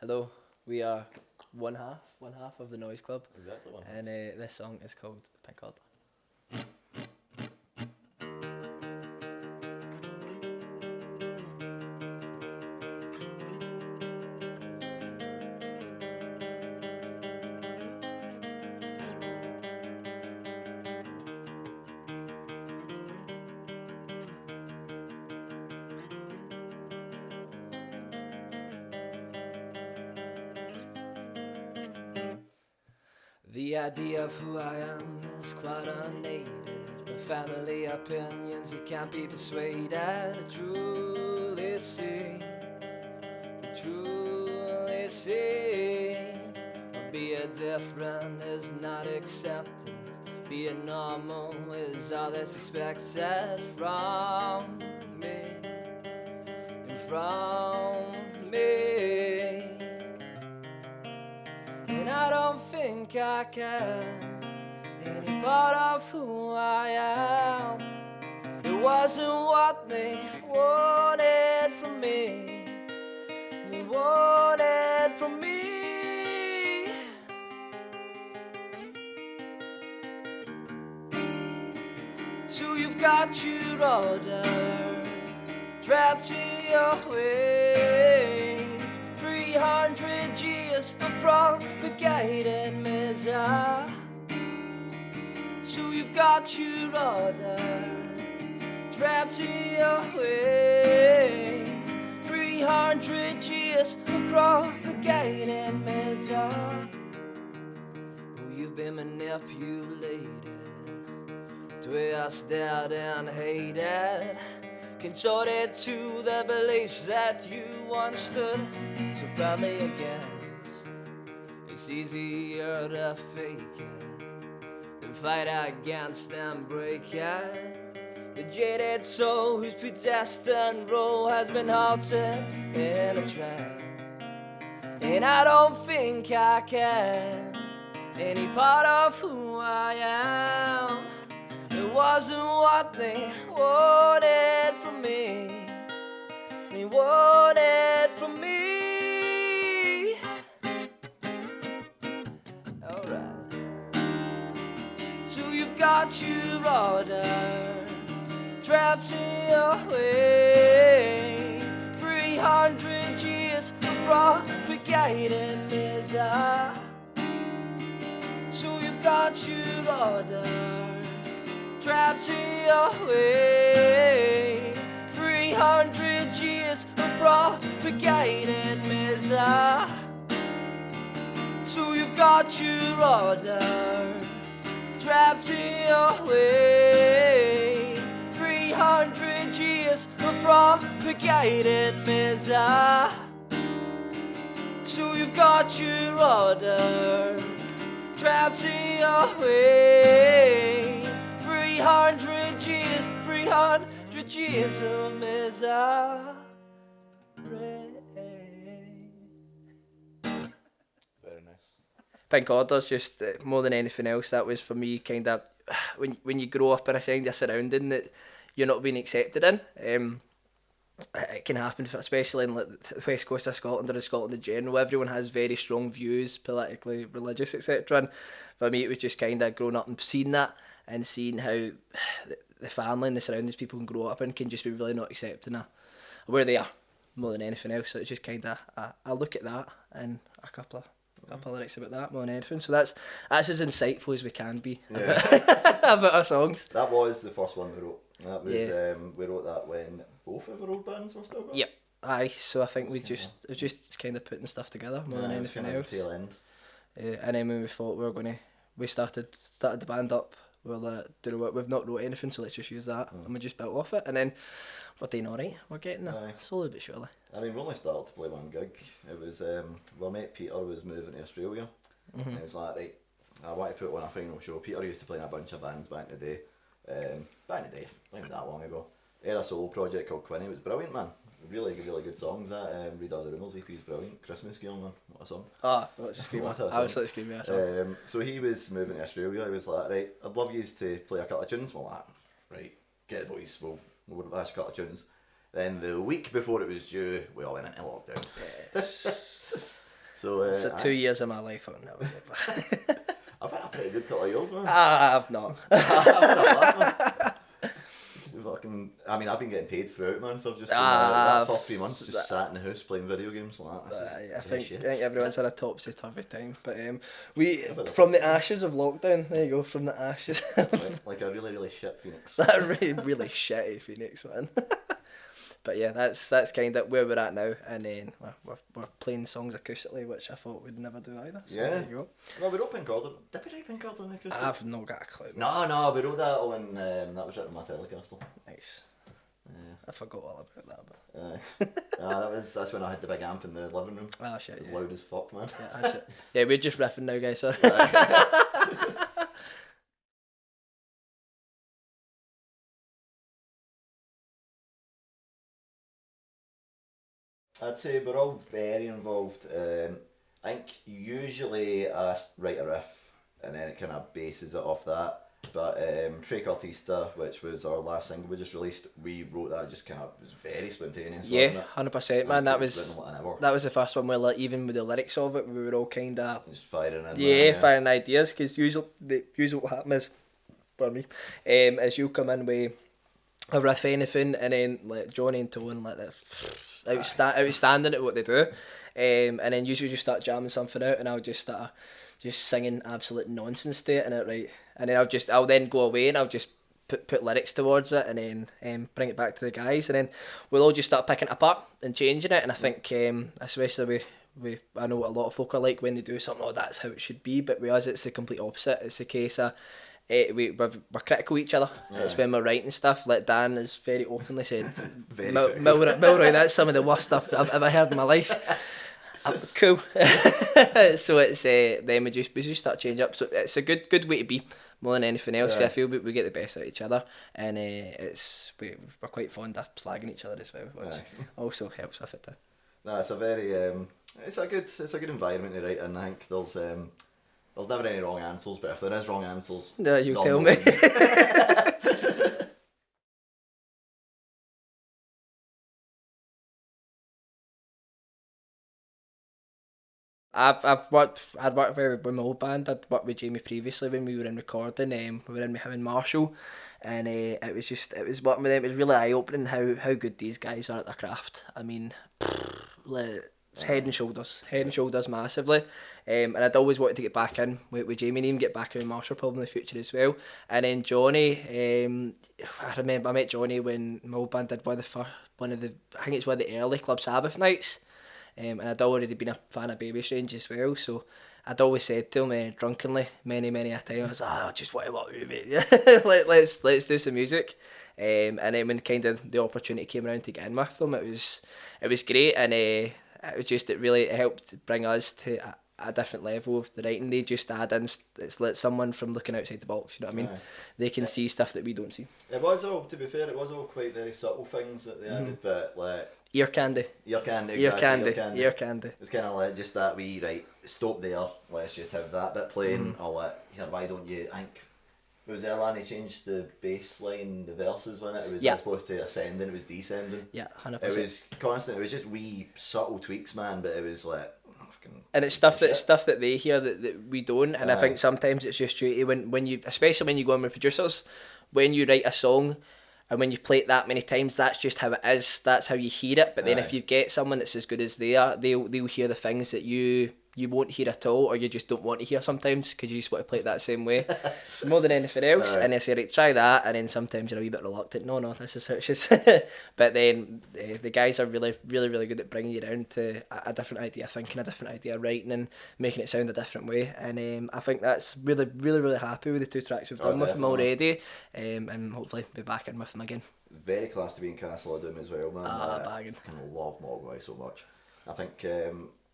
Hello, we are one half of the Noise Club, Exactly one. and this song is called Pink Order. The idea of who I am is quite unneeded. My family opinions, you can't be persuaded to truly see, Being different is not accepted. Being normal is all that's expected from me and from me. And I don't think I can any part of who I am. It wasn't what they wanted from me. They wanted from me. So you've got your order trapped in your wings. 300 years of propagated misery. So you've got your order trapped in your wings. 300 years of propagated misery. Oh, you've been manipulated, twisted and hated, contorted to the beliefs that you once stood so proudly against. It's easier to fake it than fight against and break it. The jaded soul whose predestined role has been halted in a trap. And I don't think I can any part of who I am. It wasn't what they wanted from me. They wanted from me. Alright. So you've got your order trapped in your way. 300 years of propagated misery. So you've got your order trapped in your way. 300 years of propagated misery. So you've got your order trapped in your way. 300 years of propagated misery. So you've got your order trapped in your way. 300 years of misery. Very nice. Pink Order's just more than anything else. That was for me kind of when you grow up in a kind of surrounding that you're not being accepted in. It can happen, especially in like the west coast of Scotland or in Scotland in general. Everyone has very strong views, politically, religious, etc. And for me, it was just kind of growing up and seeing that and seeing how the family and the surroundings people can grow up in can just be really not accepting of where they are more than anything else. So it's just kind of I look at that and a couple of lyrics about that more than anything. So that's as insightful as we can be about our songs. That was the first one we wrote. That was we wrote that when both of our old bands were still going. Yep. Aye, so I think it was just kind of putting stuff together more than anything kind of else. the tail end. And then when we thought we started the band up, we're like, do you know what, we've not wrote anything, so let's just use that. And we just built off it, and then we're doing alright, we're getting there, slowly but surely. I mean, we only started to play one gig. It was, our mate Peter was moving to Australia, and he was like, right, I want to put on a final show. Peter used to play in a bunch of bands back in the day, not even that long ago. He had a solo project called Quinny. It was brilliant, man. Really good songs. That Read All the Rumours EP is brilliant. Christmas Girl, man, what a song. Let's just scream What that. a song. Absolutely scream that song. So he was moving to Australia. He was like, right, I'd love you to play a couple of tunes. We're like, right, get the boys, we'll bash a couple of tunes. Then the week before it was due, we all went into lockdown. So, So 2 years of my life I'll never get back. I've had a pretty good couple of years, man. I've not. I mean, I've been getting paid throughout, man, so I've just been that first 3 months just sat in the house playing video games like that. I think everyone's had a topsy-turvy time, but we from the ashes of lockdown. There you go, from the ashes. like a really, really shit Phoenix. That really, really shitty Phoenix, man. But yeah, that's kind of where we're at now, and then we're playing songs acoustically, which I thought we'd never do either. So Yeah. there you go. No, we wrote Pink Gordon. Did we write Pink Gordon acoustic? I've not got a clue. No, we wrote that on. That was written on my Telecaster. Nice. Yeah. I forgot all about that. But That's when I had the big amp in the living room. oh shit, It was yeah. loud as fuck, man. Yeah, that's it. Yeah, we're just riffing now, guys. Sorry. I'd say we're all very involved. I think usually I write a riff and then it kind of bases it off that. But Tre Cartista, which was our last single we just released, we wrote that just kind of, it was very spontaneous. Yeah, wasn't it? 100%, man. That was written like an hour. that was the first one where even with the lyrics of it, we were all kind of Just firing in. yeah, man, firing ideas, because usually what happens is, pardon me, is you'll come in with a riff anything, and then like Johnny and Tone like that outstanding at what they do, and then usually just start jamming something out, and I'll just start just singing absolute nonsense to it, and it right, and then I'll then go away and I'll just put lyrics towards it, and then bring it back to the guys, and then we'll all just start picking it apart and changing it, and I think especially I know what a lot of folk are like when they do something, oh that's how it should be, but with us it's the complete opposite. It's the case of we're critical of each other. Yeah. It's when we're writing stuff, like Dan has very openly said, Very Milroy, that's some of the worst stuff I've ever heard in my life. Cool. So it's then we just start changing up. So it's a good way to be more than anything else. Yeah. I feel we get the best out of each other, and we're quite fond of slagging each other as well, which also helps with it too. No, it's a very it's a good environment to write in. I think there's never any wrong answers, but if there is wrong answers, No, you they'll tell know me. them. I'd worked with my old band. I'd worked with Jamie previously when we were in recording. We were in with him and Marshall, and it was working with them. It was really eye opening how good these guys are at their craft. I mean, it's head and shoulders massively. And I'd always wanted to get back in with Jamie, and even get back in with Marshall probably in the future as well. And then Johnny, I remember I met Johnny when my old band did one of the I think it's one of the early Club Sabbath nights. And I'd already been a fan of Baby Strange as well, so I'd always said to him drunkenly many a time, I was like, I just want to work with you, mate. let's do some music. And then when kind of the opportunity came around to get in with them, it was great, and it really helped bring us to a different level of the writing. They just add in, it's like someone from looking outside the box, you know what I mean? Aye. They can see stuff that we don't see. It was all, to be fair, it was all quite very subtle things that they added, but like Ear candy. ear candy. Ear Exactly, candy. Ear candy. It was kind of like just that wee right. Stop there. Let's just have that bit playing. Or like, here, why don't you? I think it was Erlani changed the bass line, the verses when it was Yeah. as opposed to ascending, it was descending. Yeah, 100%. It was constant. It was just wee subtle tweaks, man. But it was like, fucking. And it's stuff shit. that they hear that we don't, and I think sometimes it's just due to when you, especially when you go in with producers, when you write a song and when you play it that many times, that's just how it is, that's how you hear it. But then if you get someone that's as good as they are, they'll hear the things that you won't hear at all, or you just don't want to hear sometimes because you just want to play it that same way more than anything else. And they say, right, try that, and then sometimes you're a wee bit reluctant, no, this is how it is. But then the guys are really good at bringing you down to a different idea of thinking, a different idea of writing, and making it sound a different way. And I think that's really happy with the 2 tracks we've done with them already, and hopefully be back in with them again. Very class to be in Castle of Doom as well, man. I bagging. fucking love Mogwai so much. I think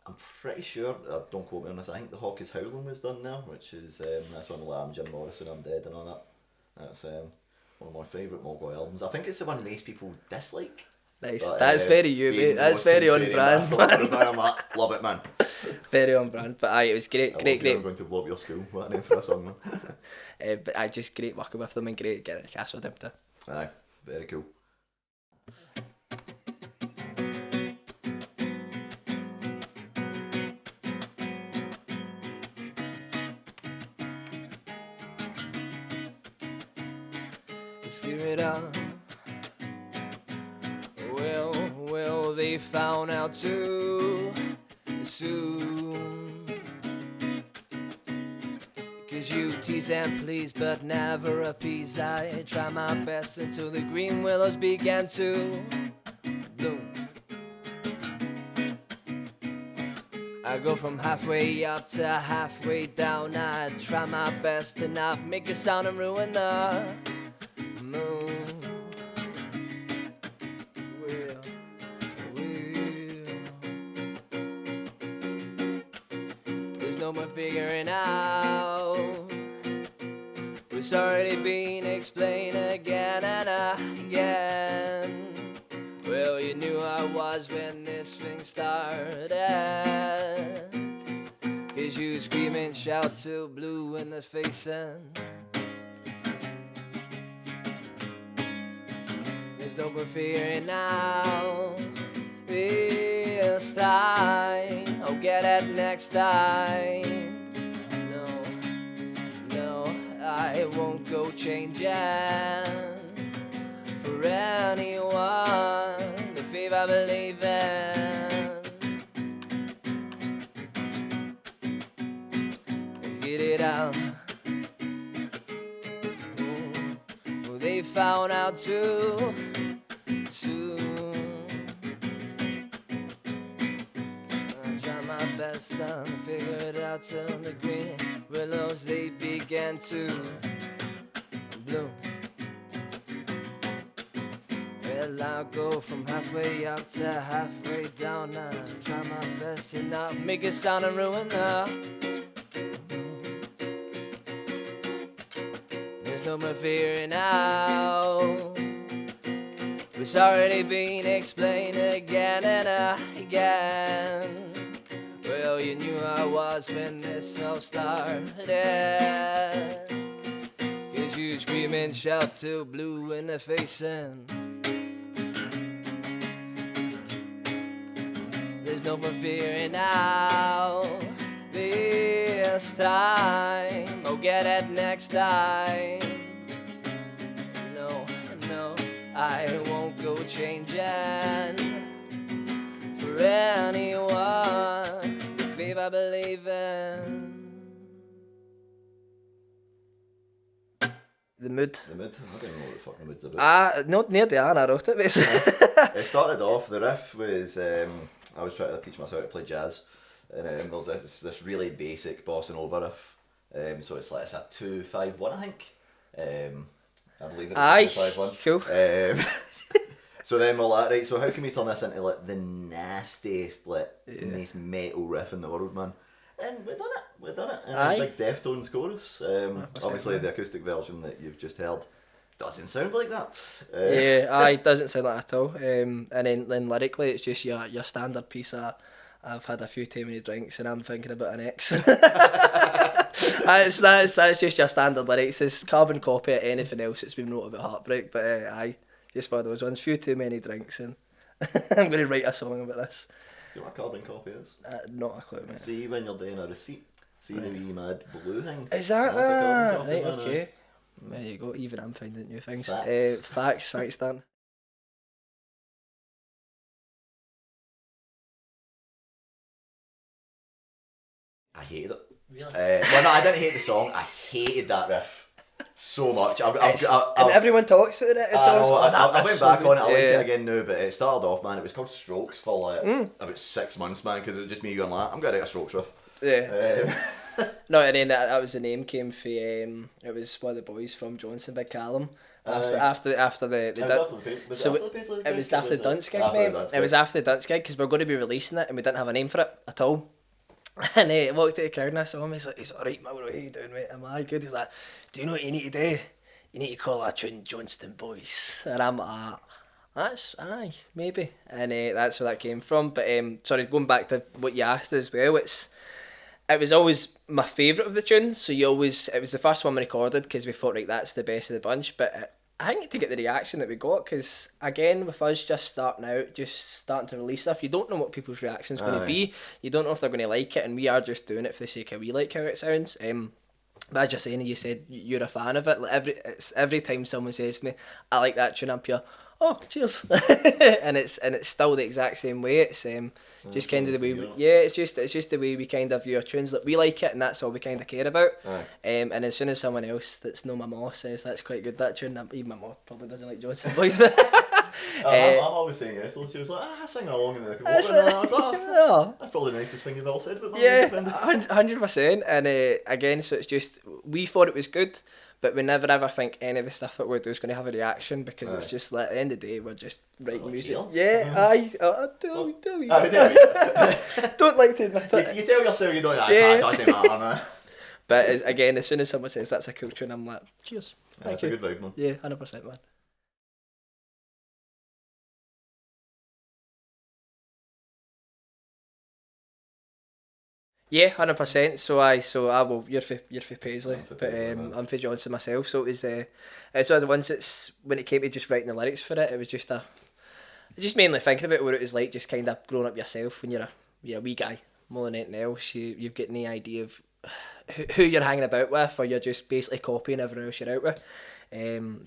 I'm pretty sure, don't quote me on this, I think The Hawk is Howling was done now, which is that's one of Jim Morrison, I'm Dead and all that. That's one of my favourite Mogwai albums. I think it's the one most people dislike. Nice. But, That's very you, being mate. the That's most very on contrarian brand, bastard man. I'm like, love it, man. Very on brand. But aye, it was great. I'm going to blow up your school. What a name for a song, man. But I just great working with them, and great getting a cast with them too. Aye, very cool. Just clear it up. Well, they found out too soon. 'Cause you tease and please, but never appease. I try my best until the green willows began to bloom. I go from halfway up to halfway down. I try my best to not make a sound and ruin the moon. There's no more figuring out. It's already been explained again and again. Well, you knew I was when this thing started. 'Cause you scream and shout till blue in the face, and there's no more fearing now. This time, I'll get it next time. No, I won't go changing for anyone. The faith I believe in. Let's get it out. Well, they found out too soon. I try my best to figure it out till the green willows they began to bloom. Well, I'll go from halfway up to halfway down. I try my best to not make it sound and ruin the. There's no more fearing now. It's already been explained again and again. Well, you knew I was when this all started. 'Cause you scream and shout till blue in the face, and there's no more fearing now. This time, I'll get it next time. No, I won't go changing for anyone. The faith I believe in. The mood. The mood? I don't know what the fuck the mood's about. Not near the end, I wrote it basically. It started off, the riff was, I was trying to teach myself how to play jazz, and there's this really basic bossa nova riff, so it's like, it's a 2-5-1 I think, I believe it's a 2-5-1. Cool. So then we're like, right, so how can we turn this into like the nastiest, like, nice metal riff in the world, man? And we've done it, and a big Deftones chorus. Obviously the acoustic version that you've just heard doesn't sound like that. It doesn't sound like that at all. And then lyrically, it's just your standard piece of I've had a few too many drinks and I'm thinking about an ex. That's just your standard lyrics. It's carbon copy of anything else that's been wrote about heartbreak. But just for those ones, few too many drinks, and I'm going to write a song about this. Do you know what a carbon copy is? Not a clue, mate. See when you're doing a receipt, see the wee mad blue thing? Is that? That's a carbon copy, Right, man, okay. There you go, even I'm finding new things. Facts. Thanks Dan. I hated it. Really? Well, no, I didn't hate the song. I hated that riff so much. And everyone talks about it. It's I went back on it. I like Yeah. it again now, but it started off, man. It was called Strokes for like about 6 months, man, because it was just me going like, I'm gonna write a Strokes riff. Yeah. No, and then that was the name came for it was one of the boys from Johnson, Big Callum. After the It was after the Dunce gig, mate. It was after the Dunce gig because we were going to be releasing it and we didn't have a name for it at all. And he walked to the crowd and I saw him. He's alright, man. What are you doing, mate? I'm like, good. He's like, do you know what you need to do? You need to call that tune Johnston Boys. And I'm like, aye, maybe. And that's where that came from. But sorry, going back to what you asked as well, it was always my favourite of the tunes. So it was the first one we recorded because we thought, right, that's the best of the bunch. But I think to get the reaction that we got, because again, with us just starting out, just starting to release stuff, you don't know what people's reaction's going to be. You don't know if they're going to like it, and we are just doing it for the sake of we like how it sounds. But as you're saying, you said you're a fan of it. Like every time someone says to me, "I like that tune," I'm pure, "Oh, cheers," and it's still the exact same way. It's just kind of the way. It's just the way we kind of view our tunes. Like we like it, and that's all we kind of care about. And as soon as someone else that's no my ma says that's quite good, that tune, even my ma probably doesn't like Johnson Boys, but. I'm always saying yes. So she was like, sing along in the and I was like, that's probably the nicest thing you've all said about that. Yeah, 100%. And again, so it's just, we thought it was good, but we never ever think any of the stuff that we do is going to have a reaction, because it's just like, at the end of the day, we're just writing music. Yeah, aye. Don't like to admit it. You tell yourself you don't. It doesn't matter, man. But again, as soon as someone says that's a cool tune, I'm like, cheers. That's a good vibe, man. Yeah, 100%, man. Yeah, 100%. So I will. You're for Paisley, but I'm for Johnson myself. So it was it's one of the ones that's, when it came to just writing the lyrics for it, it was just mainly thinking about what it was like, just kind of growing up yourself when you're a wee guy more than anything else. You've got no idea of who you're hanging about with, or you're just basically copying everyone else you're out with.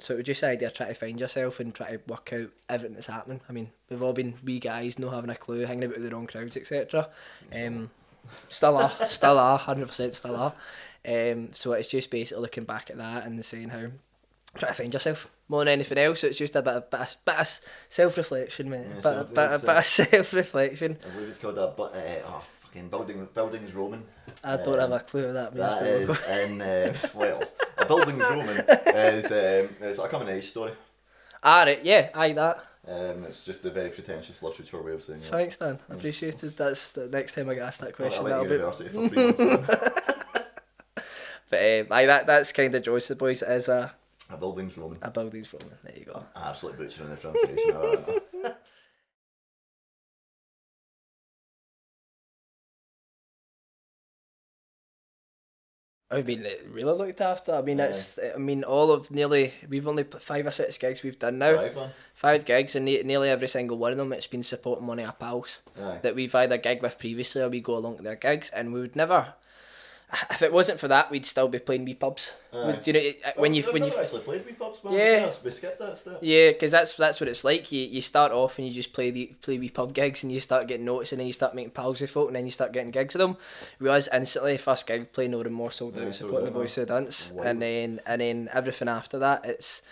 So it was just the idea of trying to find yourself and try to work out everything that's happening. I mean, we've all been wee guys, not having a clue, hanging about with the wrong crowds, etc. Still are, 100% still are. So it's just basically looking back at that and saying how try to find yourself more than anything else. It's just a bit of self-reflection, mate. Yeah, bit of self-reflection. I believe it's called fucking buildings Roman. I don't have a clue what that means. That is in a buildings Roman is it's a coming of age story. Right, yeah, that. It's just a very pretentious literature way of saying it. Thanks, Dan. I appreciate it. That's the next time I get asked that question. I'll That'll university for 3 months. But that's kind of Joyce Boys. It is a buildings Roman. A buildings Roman. There you go. Absolute butchering the pronunciation of that. I've been really looked after. I mean, we've only put 5 or 6 gigs we've done now. 5 gigs, and nearly every single one of them, it's been supporting one of our pals that we've either gigged with previously or we go along to their gigs, and we would never. If it wasn't for that, we'd still be playing wee pubs. Do you know when you actually played wee pubs, man? Yeah, we skipped that stuff. Yeah, because that's what it's like. You start off and you just play wee pub gigs, and you start getting noticed, and then you start making pals with folk, and then you start getting gigs with them. Realise instantly, first gig playing No Remorse sold out, supporting the Boys Who Dance, and then everything after that, it's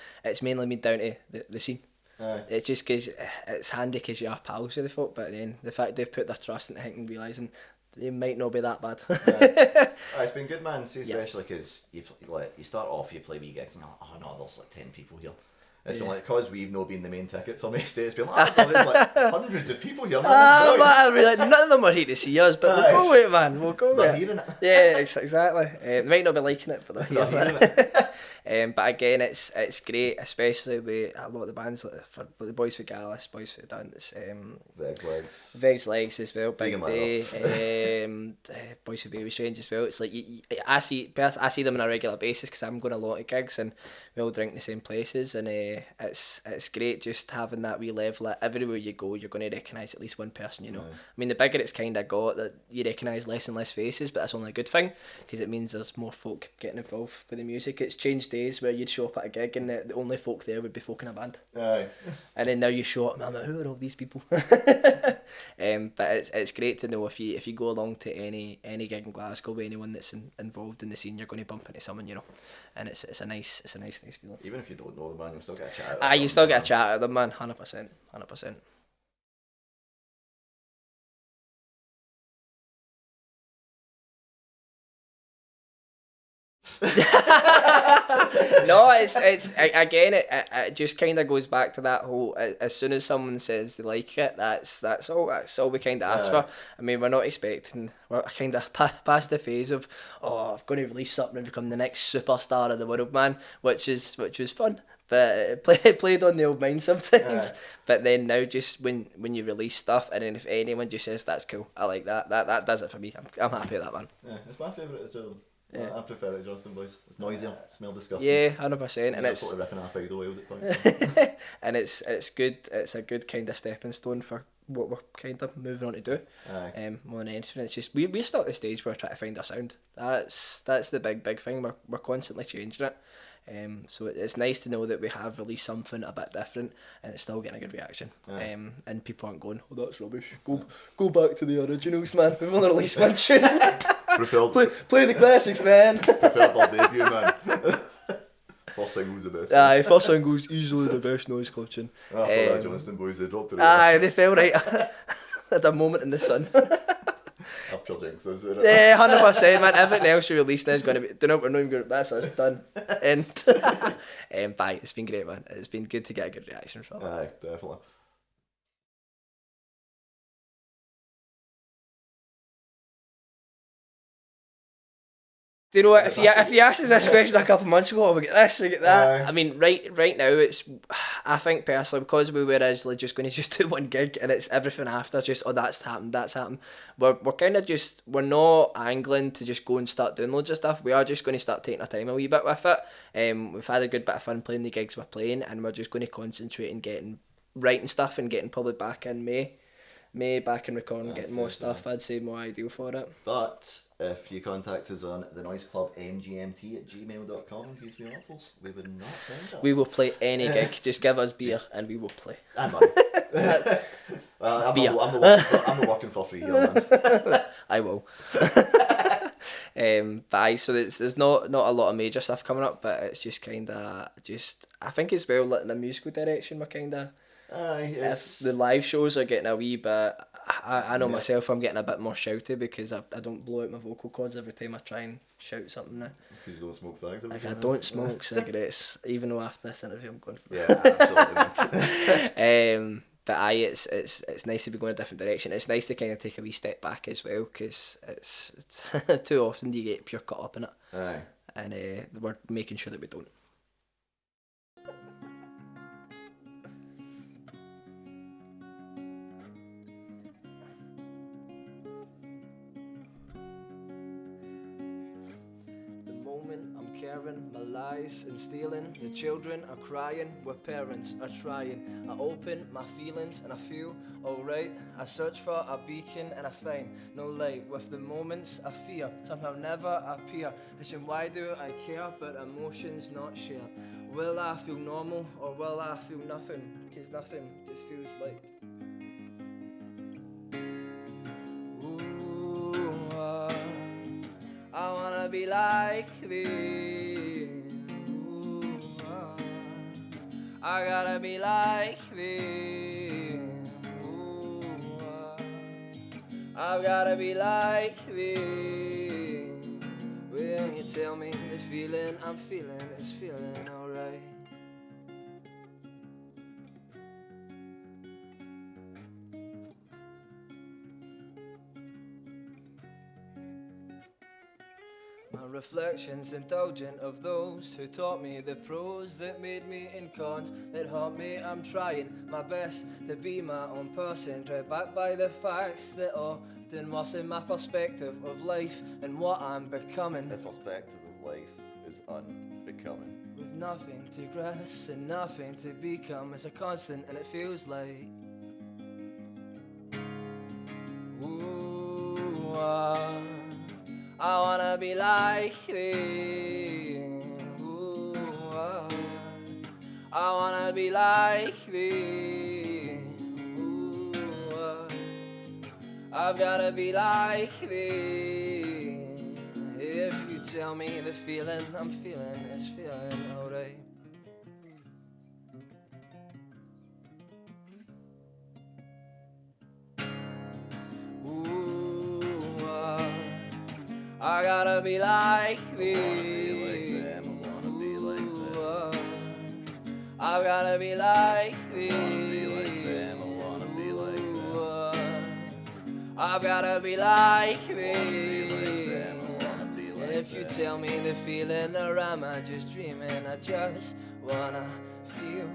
mainly been down to the scene. It's just because it's handy because you are pals with the folk, but then the fact they've put their trust into it and realising they might not be that bad. It's been good, man. See, especially because you start off, you play wee gigs, and you're like, oh no, there's like 10 people here. It's been like, because we've not been the main ticket for most days, it's been like, there's like hundreds of people here, man. None of them are here to see us, but we'll go with it, man. We'll go with it. Hearing it. Yeah, exactly. They might not be liking it, but they're hearing it. But again, it's great, especially with a lot of the bands like for the Boys for Gallus, Boys for Dance, Veg's Legs as well, Big Day, Boys for Baby Strange as well. It's like I see them on a regular basis because I'm going a lot of gigs and we all drink in the same places, and it's great just having that wee level that everywhere you go you're going to recognise at least one person, you know. I mean, the bigger it's kind of got, that you recognise less and less faces, but that's only a good thing because it means there's more folk getting involved with the music. It's changed days where you'd show up at a gig and the only folk there would be folk in a band. And then now you show up and I'm like, who are all these people? But it's great to know if you go along to any gig in Glasgow with anyone that's involved in the scene, you're going to bump into someone, you know. And it's a nice feeling. Even if you don't know the man, you'll still get a chat. You still get a chat at them, man. 100%. No, it's again, it just kind of goes back to that whole, as soon as someone says they like it, that's all we kind of ask for. I mean, we're kind of past the phase of, I'm going to release something and become the next superstar of the world, man, which was fun. But it played on the old mind sometimes. But then now, just when you release stuff, and then if anyone just says that's cool, I like that does it for me. I'm happy with that, man. Yeah, it's my favourite as well. Yeah. I prefer it, Johnston Boys. It's noisier, smell disgusting. Yeah, 100%. And it's absolutely ripping off idle wild at points. And it's good. It's a good kind of stepping stone for what we're kind of moving on to do. Aye. More than anything, it's just we're still at the stage where we're trying to find our sound. That's the big thing. We're constantly changing it. So it's nice to know that we have released something a bit different and it's still getting a good reaction. Aye. And people aren't going, oh, that's rubbish. Go back to the originals, man. We've only released one tune. play the classics, man. Preferred our debut, man. First single's the best. Aye, first single's easily the best Noise Club tune. After that, Johnston boys, they dropped it. Aye, they fell right at a moment in the sun. Up your jinx, is it? Yeah, 100%, man. Everything else we released now is going to be. Don't know, we're not even going to. That's us done. And bye. It's been great, man. It's been good to get a good reaction from it. Aye, definitely. Do you know what? If you asked us this question a couple of months ago, we get this, we get that. Aye. I mean, right now it's. I think personally, because we were originally just going to just do one gig, and it's everything after. Just that's happened. We're kind of just, we're not angling to just go and start doing loads of stuff. We are just going to start taking our time a wee bit with it. We've had a good bit of fun playing the gigs we're playing, and we're just going to concentrate on getting writing stuff and getting probably back in May back in recording, getting more stuff. I'd say more ideal for it. But if you contact us on the Noise Club mgmt@gmail.com and give me offers, we would not send it. We will play any gig. Just give us beer and we will play. And money. I'm the working for free here, man. I will. But aye, so there's not a lot of major stuff coming up, but it's just kind of I think as well, like in the musical direction, we're kind of. If the live shows are getting a wee bit, I know myself, I'm getting a bit more shouty because I don't blow out my vocal cords every time I try and shout something now. Because you don't smoke fags. Like I don't smoke cigarettes, even though after this interview I'm going for it. Yeah, absolutely. But aye, it's nice to be going a different direction. It's nice to kind of take a wee step back as well, because it's too often you get pure caught up in it. Aye. And we're making sure that we don't. My lies and stealing, the children are crying, where parents are trying. I open my feelings and I feel alright. I search for a beacon and I find no light. With the moments I fear, somehow never appear. Wishing why do I care, but emotions not shared. Will I feel normal or will I feel nothing? Cause nothing just feels like. Ooh, I wanna be like this. I gotta be like this. I've gotta be like this. When you tell me the feeling I'm feeling is feeling alright. My reflections indulgent of those who taught me the pros that made me in cons that haunt me. I'm trying my best to be my own person, tried back by the facts that often worsen my perspective of life and what I'm becoming. His perspective of life is unbecoming. With nothing to grasp and nothing to become, it's a constant and it feels like ooh, I wanna be like this. Ooh, I wanna be like this. Ooh, I've gotta be like this. If you tell me the feeling I'm feeling is feeling alright. I gotta be like this. I wanna be like them. I've gotta be like this. I wanna be like them. I've gotta be like this. I wanna be like If you tell me the feeling, or am I just dreaming? I just wanna feel